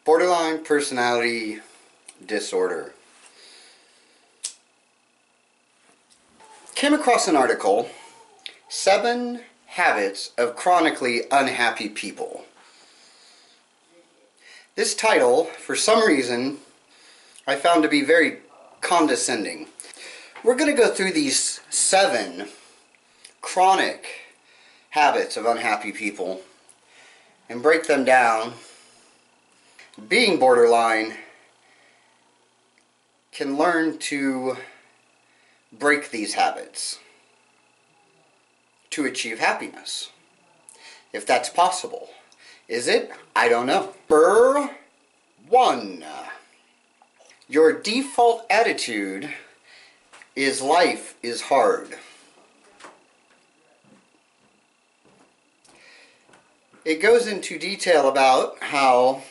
Borderline personality disorder. Came across an article, 7 Habits of Chronically Unhappy People. This title, for some reason, I found to be very condescending. We're going to go through these 7 chronic habits of unhappy people and break them down. Being borderline can learn to break these habits to achieve happiness, if that's possible. Is it? I don't know. Number 1. Your default attitude is life is hard. It goes into detail about how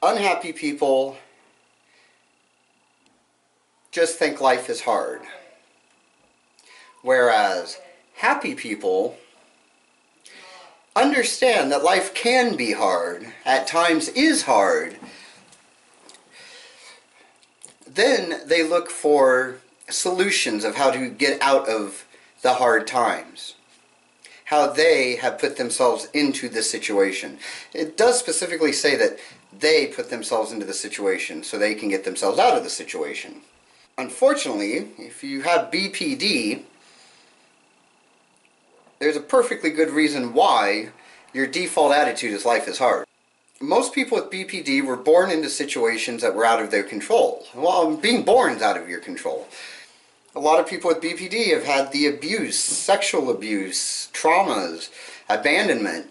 unhappy people just think life is hard, whereas happy people understand that life can be hard, at times is hard. Then they look for solutions of how to get out of the hard times, how they have put themselves into this situation. It does specifically say that they put themselves into the situation so they can get themselves out of the situation. Unfortunately, if you have BPD, there's a perfectly good reason why your default attitude is life is hard. Most people with BPD were born into situations that were out of their control. Well, being born is out of your control. A lot of people with BPD have had the abuse, sexual abuse, traumas, abandonment.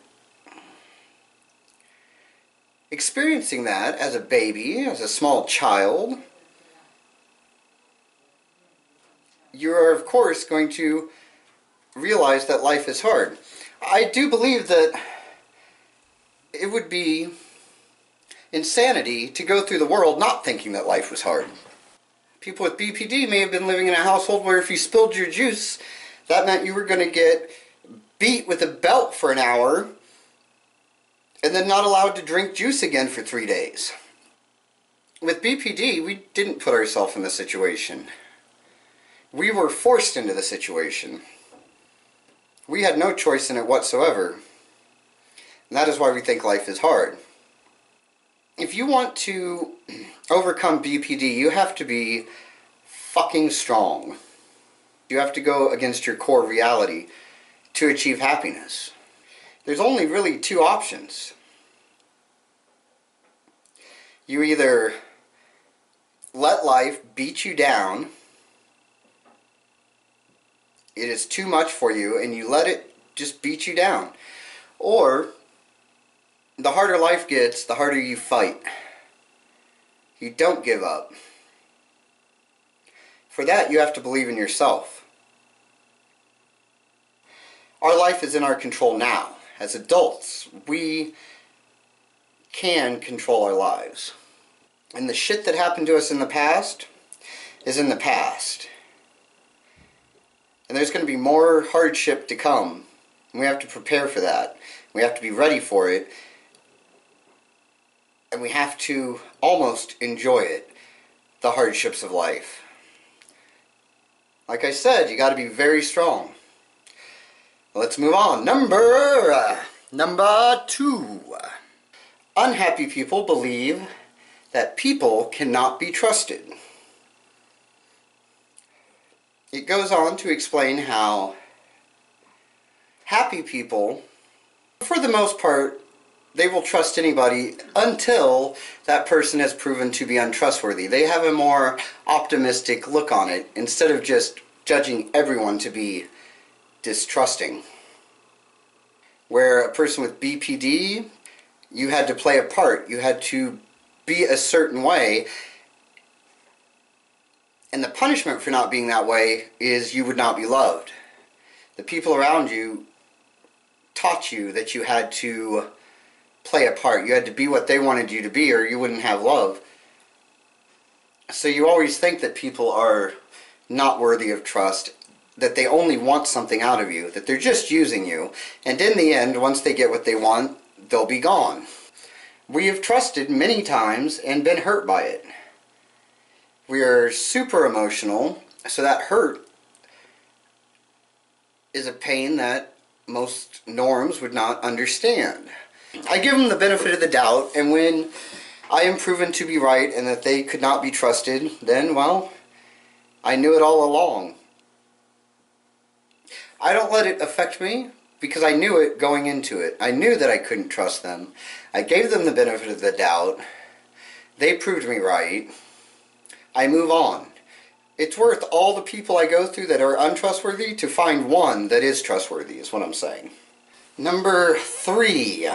Experiencing that as a baby, as a small child, you are of course going to realize that life is hard. I do believe that it would be insanity to go through the world not thinking that life was hard. People with BPD may have been living in a household where if you spilled your juice, that meant you were going to get beat with a belt for an hour and then not allowed to drink juice again for 3 days. With BPD, we didn't put ourselves in the situation. We were forced into the situation. We had no choice in it whatsoever. And that is why we think life is hard. If you want to overcome BPD, you have to be fucking strong. You have to go against your core reality to achieve happiness. There's only really 2 options. You either let life beat you down, it is too much for you, and you let it just beat you down. Or, the harder life gets, the harder you fight. You don't give up. For that, you have to believe in yourself. Our life is in our control now. As adults, we can control our lives. And the shit that happened to us in the past is in the past. And there's going to be more hardship to come. And we have to prepare for that. We have to be ready for it. And we have to almost enjoy it, the hardships of life. Like I said, you got to be very strong. Let's move on. Number 2. Unhappy people believe that people cannot be trusted. It goes on to explain how happy people, for the most part, they will trust anybody until that person has proven to be untrustworthy. They have a more optimistic look on it instead of just judging everyone to be distrusting. Where a person with BPD, you had to play a part. You had to be a certain way. And the punishment for not being that way is you would not be loved. The people around you taught you that you had to play a part. You had to be what they wanted you to be or you wouldn't have love. So you always think that people are not worthy of trust, that they only want something out of you, that they're just using you, and in the end, once they get what they want, they'll be gone. We have trusted many times and been hurt by it. We are super emotional, so that hurt is a pain that most norms would not understand. I give them the benefit of the doubt, and when I am proven to be right and that they could not be trusted, then, well, I knew it all along. I don't let it affect me because I knew it going into it. I knew that I couldn't trust them. I gave them the benefit of the doubt. They proved me right. I move on. It's worth all the people I go through that are untrustworthy to find one that is trustworthy, is what I'm saying. Number 3.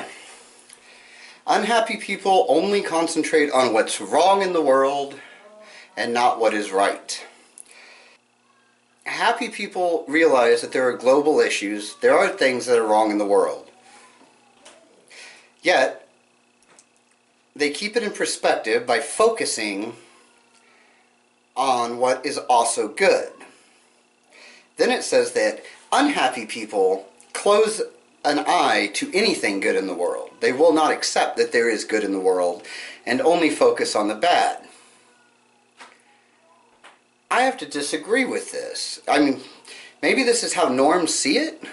Unhappy people only concentrate on what's wrong in the world and not what is right. Happy people realize that there are global issues, there are things that are wrong in the world. Yet, they keep it in perspective by focusing on what is also good. Then it says that unhappy people close an eye to anything good in the world. They will not accept that there is good in the world and only focus on the bad. I have to disagree with this. I mean, maybe this is how norms see it.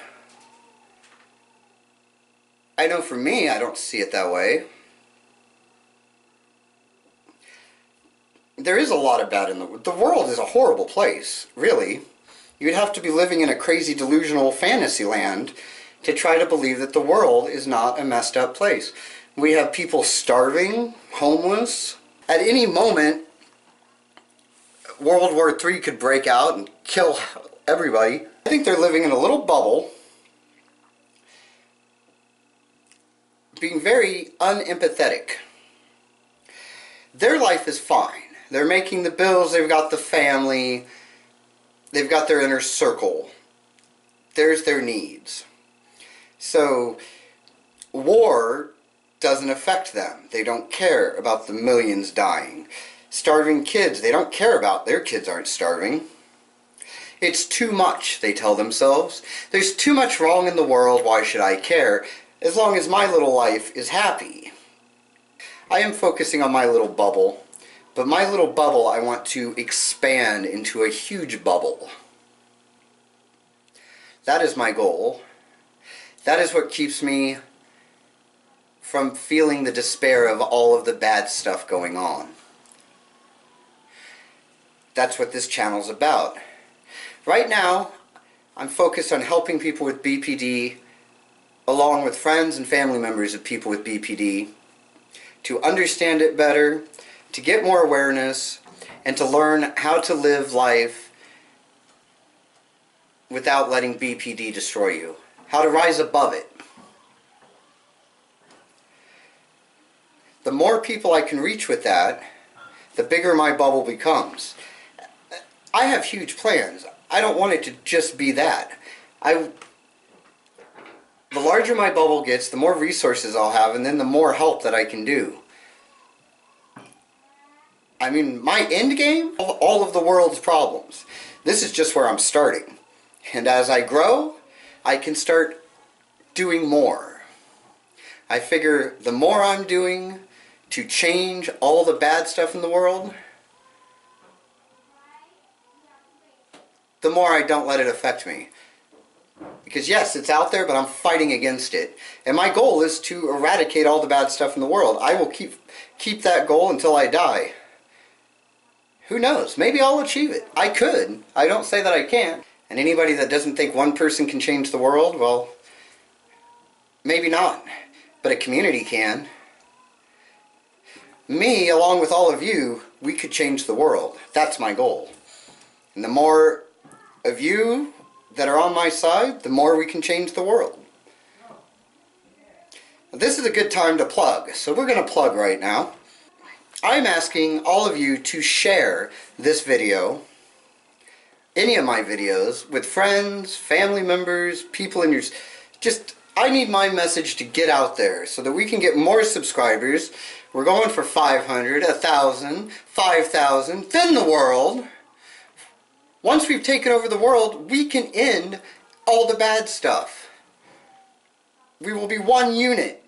I know for me, I don't see it that way. There is a lot of bad in the world. The world is a horrible place, really. You'd have to be living in a crazy delusional fantasy land to try to believe that the world is not a messed up place. We have people starving, homeless. At any moment, World War III could break out and kill everybody. I think they're living in a little bubble, being very unempathetic. Their life is fine. They're making the bills, they've got the family, they've got their inner circle. There's their needs. So, war doesn't affect them. They don't care about the millions dying. Starving kids, they don't care about their kids aren't starving. It's too much, they tell themselves. There's too much wrong in the world, why should I care? As long as my little life is happy. I am focusing on my little bubble, but my little bubble I want to expand into a huge bubble. That is my goal. That is what keeps me from feeling the despair of all of the bad stuff going on. That's what this channel's about. Right now, I'm focused on helping people with BPD, along with friends and family members of people with BPD, to understand it better, to get more awareness, and to learn how to live life without letting BPD destroy you. How to rise above it. The more people I can reach with that, the bigger my bubble becomes. I have huge plans. I don't want it to just be that. The larger my bubble gets, the more resources I'll have, and then the more help that I can do. I mean, my end game, all of the world's problems. This is just where I'm starting. And as I grow, I can start doing more. I figure the more I'm doing to change all the bad stuff in the world, the more I don't let it affect me. Because yes, it's out there, but I'm fighting against it. And my goal is to eradicate all the bad stuff in the world. I will keep that goal until I die. Who knows? Maybe I'll achieve it. I could. I don't say that I can't. And anybody that doesn't think one person can change the world, well, maybe not. But a community can. Me, along with all of you, we could change the world. That's my goal. And the more of you that are on my side, the more we can change the world. This is a good time to plug, so we're going to plug right now. I'm asking all of you to share this video, any of my videos, with friends, family members, people in your... I need my message to get out there so that we can get more subscribers. We're going for 500, 1,000, 5,000, then the world. Once we've taken over the world, we can end all the bad stuff. We will be one unit.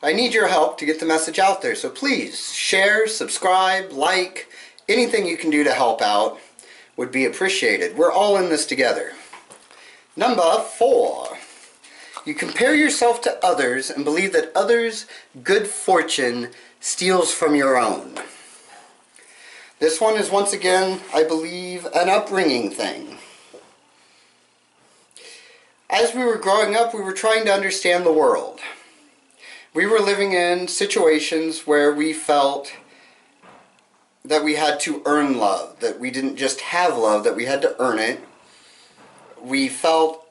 I need your help to get the message out there, so please share, subscribe, like, anything you can do to help out would be appreciated. We're all in this together. Number 4. You compare yourself to others and believe that others' good fortune steals from your own. This one is once again, I believe, an upbringing thing. As we were growing up, we were trying to understand the world. We were living in situations where we felt that we had to earn love, that we didn't just have love, that we had to earn it. We felt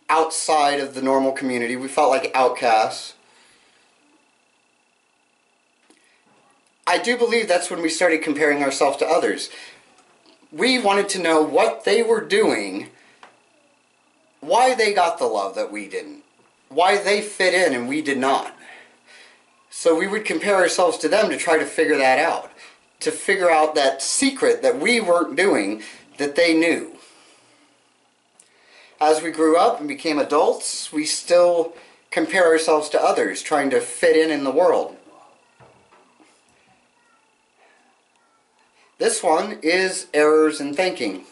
outside of the normal community. We felt like outcasts. I do believe that's when we started comparing ourselves to others. We wanted to know what they were doing, why they got the love that we didn't, why they fit in and we did not. So we would compare ourselves to them to try to figure that out. To figure out that secret that we weren't doing that they knew. As we grew up and became adults, we still compare ourselves to others, trying to fit in the world. This one is errors in thinking.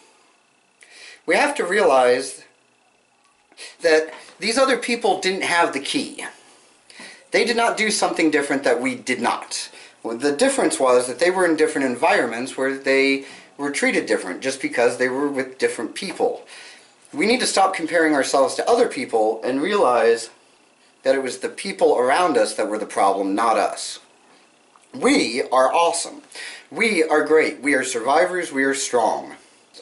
We have to realize that these other people didn't have the key. They did not do something different that we did not. Well, the difference was that they were in different environments where they were treated different just because they were with different people. We need to stop comparing ourselves to other people and realize that it was the people around us that were the problem, not us. We are awesome. We are great. We are survivors. We are strong.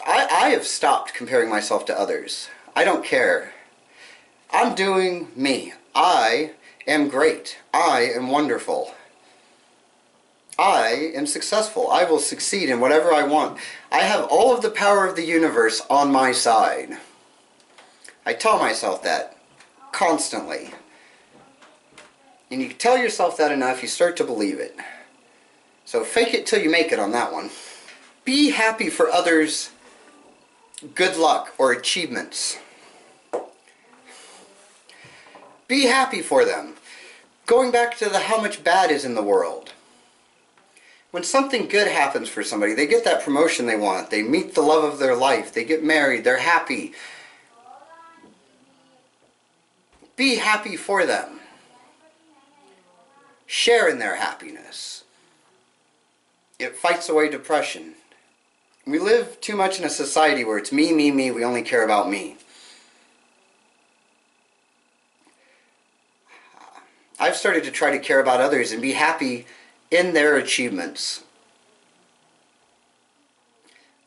I have stopped comparing myself to others. I don't care. I'm doing me. I am great. I am wonderful. I am successful. I will succeed in whatever I want. I have all of the power of the universe on my side. I tell myself that constantly. And you tell yourself that enough, you start to believe it. So fake it till you make it on that one. Be happy for others' good luck or achievements. Be happy for them. Going back to how much bad is in the world. When something good happens for somebody, they get that promotion they want, they meet the love of their life, they get married, they're happy. Be happy for them. Share in their happiness. It fights away depression. We live too much in a society where it's me, me, me, we only care about me. I've started to try to care about others and be happy in their achievements.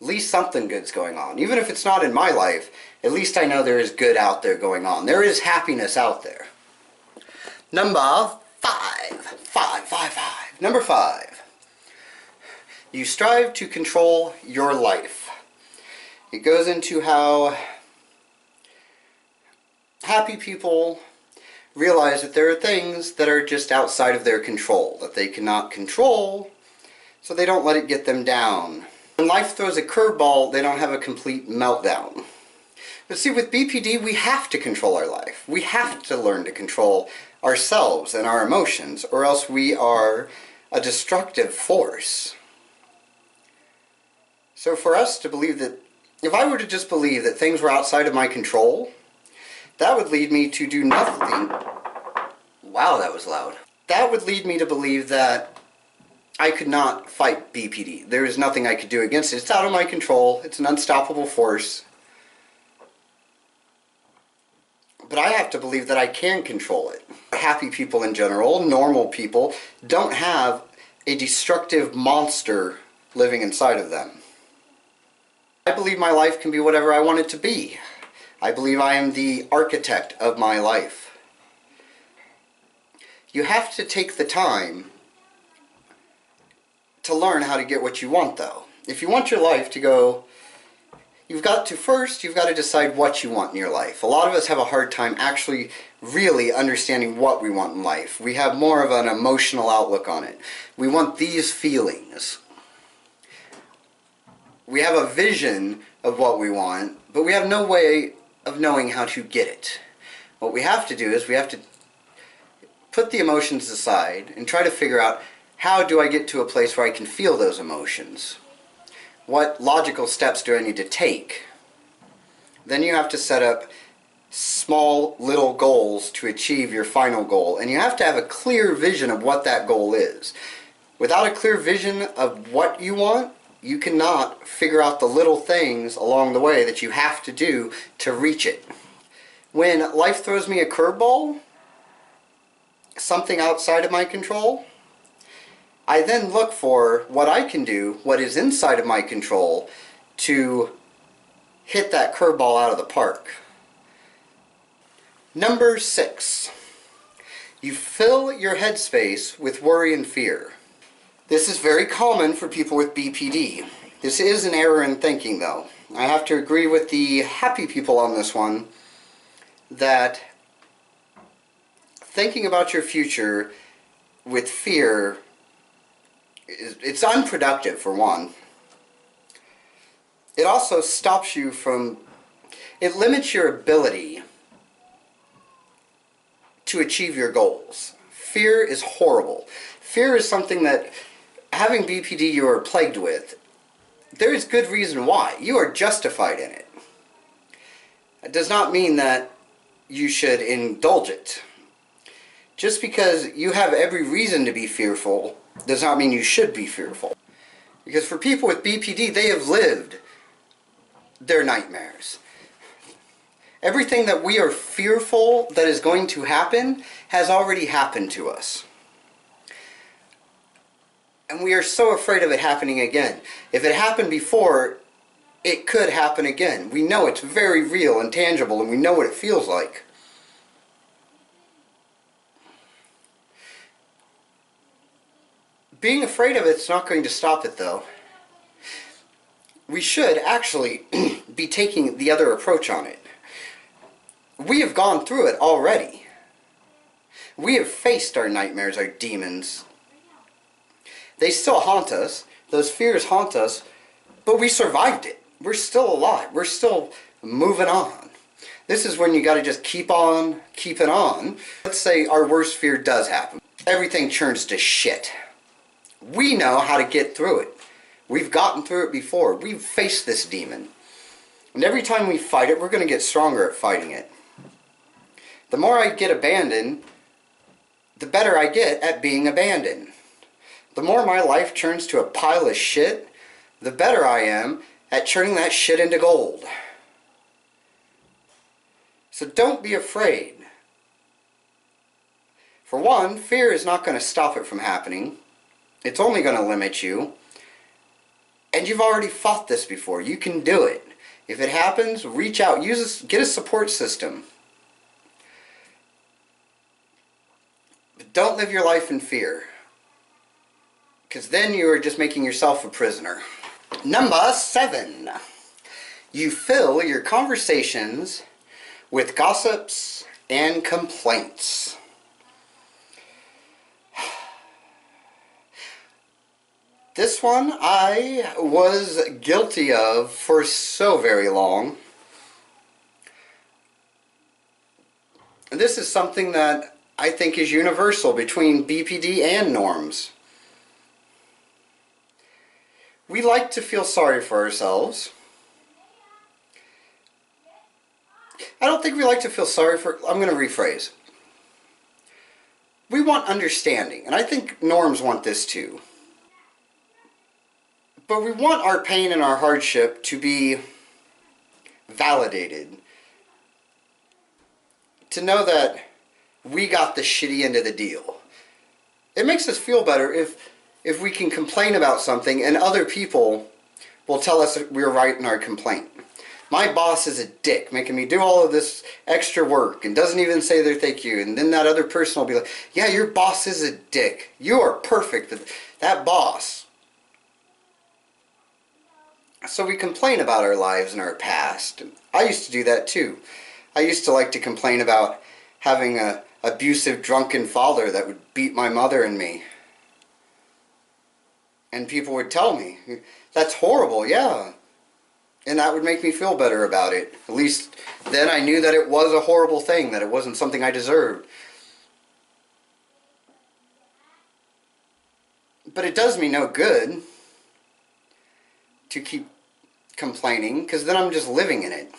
At least something good's going on. Even if it's not in my life, at least I know there is good out there going on. There is happiness out there. Number 5. Number 5. You strive to control your life. It goes into how happy people realize that there are things that are just outside of their control, that they cannot control, so they don't let it get them down. When life throws a curveball, they don't have a complete meltdown. But see, with BPD, we have to control our life. We have to learn to control ourselves and our emotions, or else we are a destructive force. So for us to believe that, if I were to just believe that things were outside of my control, that would lead me to do nothing. Wow, that was loud. That would lead me to believe that I could not fight BPD. There is nothing I could do against it. It's out of my control. It's an unstoppable force. But I have to believe that I can control it. Happy people in general, normal people, don't have a destructive monster living inside of them. I believe my life can be whatever I want it to be. I believe I am the architect of my life. You have to take the time to learn how to get what you want, though. If you want your life to go, you've got to decide what you want in your life. A lot of us have a hard time actually really understanding what we want in life. We have more of an emotional outlook on it. We want these feelings. We have a vision of what we want, but we have no way of knowing how to get it. What we have to do is we have to put the emotions aside and try to figure out, how do I get to a place where I can feel those emotions? What logical steps do I need to take? Then you have to set up small little goals to achieve your final goal, and you have to have a clear vision of what that goal is. Without a clear vision of what you want, you cannot figure out the little things along the way that you have to do to reach it. When life throws me a curveball, something outside of my control, I then look for what I can do, what is inside of my control, to hit that curveball out of the park. Number 6, you fill your headspace with worry and fear. This is very common for people with BPD. This is an error in thinking, though. I have to agree with the happy people on this one, that thinking about your future with fear, it's unproductive, for one. It also stops you from, it limits your ability to achieve your goals. Fear is horrible. Fear is something that, having BPD, you are plagued with. There is good reason why. You are justified in it. It does not mean that you should indulge it. Just because you have every reason to be fearful does not mean you should be fearful. Because for people with BPD, they have lived their nightmares. Everything that we are fearful that is going to happen has already happened to us. And we are so afraid of it happening again. If it happened before, it could happen again. We know it's very real and tangible, and we know what it feels like. Being afraid of it's not going to stop it, though. We should actually be taking the other approach on it. We have gone through it already. We have faced our nightmares, our demons. They still haunt us. Those fears haunt us, but we survived it. We're still alive. We're still moving on. This is when you got to just keep on keeping on. Let's say our worst fear does happen. Everything turns to shit. We know how to get through it. We've gotten through it before. We've faced this demon. And every time we fight it, we're going to get stronger at fighting it. The more I get abandoned, the better I get at being abandoned. The more my life turns to a pile of shit, the better I am at turning that shit into gold. So don't be afraid. For one, fear is not going to stop it from happening. It's only going to limit you. And you've already fought this before. You can do it. If it happens, reach out. Get a support system. But don't live your life in fear. Because then you are just making yourself a prisoner. Number 7. You fill your conversations with gossips and complaints. This one I was guilty of for so very long. And this is something that I think is universal between BPD and norms. We like to feel sorry for ourselves. I don't think we like to feel sorry for... I'm going to rephrase. We want understanding, and I think norms want this too. But we want our pain and our hardship to be validated. To know that we got the shitty end of the deal. It makes us feel better if we can complain about something and other people will tell us that we're right in our complaint. My boss is a dick, making me do all of this extra work and doesn't even say their thank you. And then that other person will be like, yeah, your boss is a dick. You are perfect, but that boss... So we complain about our lives and our past. I used to do that too. I used to like to complain about having a abusive, drunken father that would beat my mother and me. And people would tell me, that's horrible, yeah. And that would make me feel better about it. At least then I knew that it was a horrible thing, that it wasn't something I deserved. But it does me no good to keep complaining, because then I'm just living in it.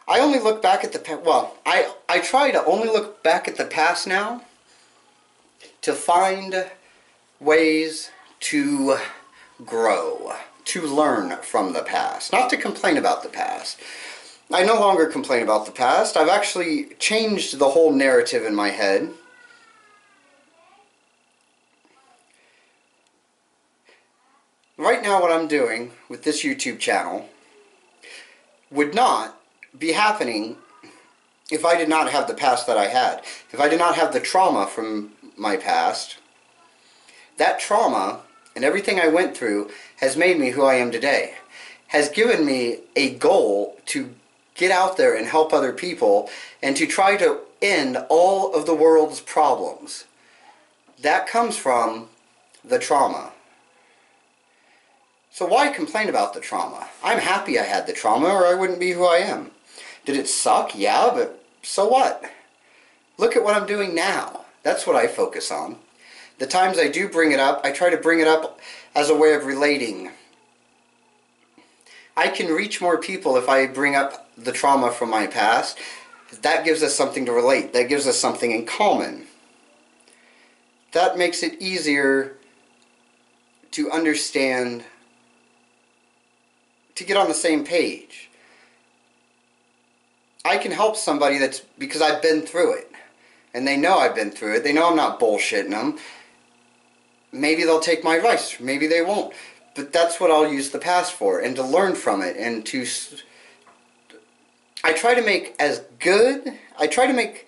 I only look back at the past. Well, I try to only look back at the past now to find ways to grow, to learn from the past, not to complain about the past. I no longer complain about the past. I've actually changed the whole narrative in my head. Right now, what I'm doing with this YouTube channel would not be happening if I did not have the past that I had. If I did not have the trauma from my past. That trauma and everything I went through has made me who I am today. Has given me a goal to get out there and help other people and to try to end all of the world's problems. That comes from the trauma. So why complain about the trauma? I'm happy I had the trauma, or I wouldn't be who I am. Did it suck? Yeah, but so what? Look at what I'm doing now. That's what I focus on. The times I do bring it up, I try to bring it up as a way of relating. I can reach more people if I bring up the trauma from my past. That gives us something to relate. That gives us something in common. That makes it easier to understand, to get on the same page. I can help somebody that's because I've been through it. And they know I've been through it. They know I'm not bullshitting them. Maybe they'll take my advice. Maybe they won't. But that's what I'll use the past for. And to learn from it. And to... I try to make as good... I try to make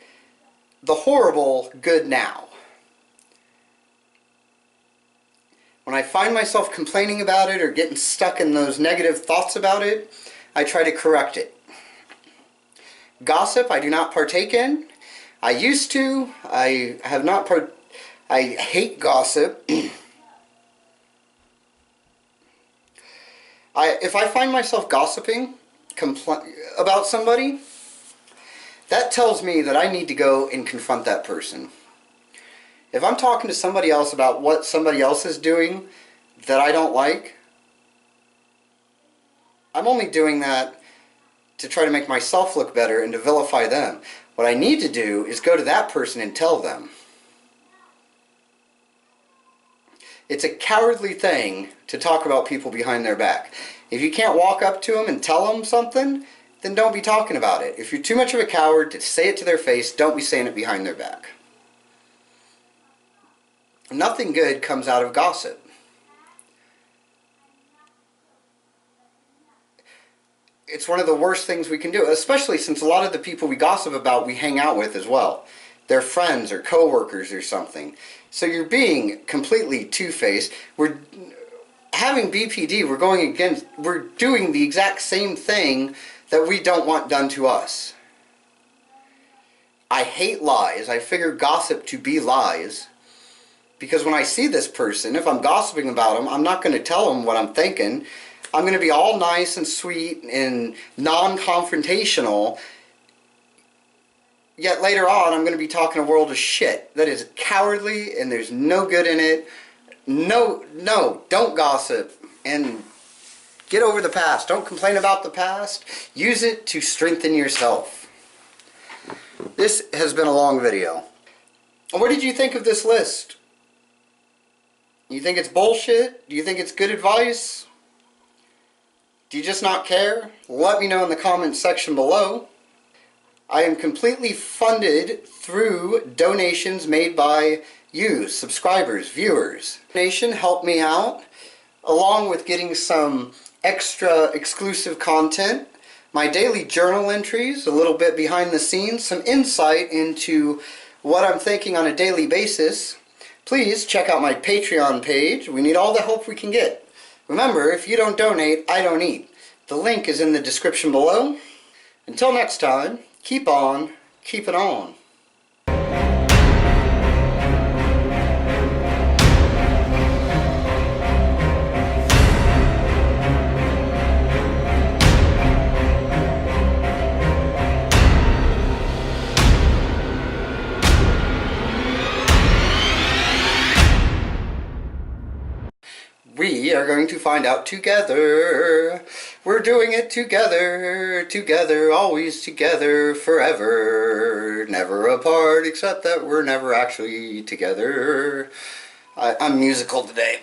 the horrible good now. When I find myself complaining about it or getting stuck in those negative thoughts about it, I try to correct it. Gossip, I do not partake in. I used to. I have not I hate gossip. If I find myself gossiping about somebody, that tells me that I need to go and confront that person. If I'm talking to somebody else about what somebody else is doing that I don't like, I'm only doing that to try to make myself look better and to vilify them. What I need to do is go to that person and tell them. It's a cowardly thing to talk about people behind their back. If you can't walk up to them and tell them something, then don't be talking about it. If you're too much of a coward to say it to their face, don't be saying it behind their back. Nothing good comes out of gossip. It's one of the worst things we can do, especially since a lot of the people we gossip about we hang out with as well. They're friends or co-workers or something. So you're being completely two-faced. We're having BPD, we're doing the exact same thing that we don't want done to us. I hate lies. I figure gossip to be lies. Because when I see this person, if I'm gossiping about them, I'm not going to tell them what I'm thinking. I'm going to be all nice and sweet and non-confrontational. Yet later on, I'm going to be talking a world of shit. That is cowardly and there's no good in it. No, don't gossip. And get over the past. Don't complain about the past. Use it to strengthen yourself. This has been a long video. What did you think of this list? You think it's bullshit? Do you think it's good advice? Do you just not care? Let me know in the comments section below. I am completely funded through donations made by you, subscribers, viewers. Donation helped me out, along with getting some extra exclusive content, my daily journal entries, a little bit behind the scenes, some insight into what I'm thinking on a daily basis. Please check out my Patreon page. We need all the help we can get. Remember, if you don't donate, I don't eat. The link is in the description below. Until next time, keep on keeping on. we are going to find out together. We're doing it together, together, always together, forever. Never apart, except that we're never actually together. I'm musical today.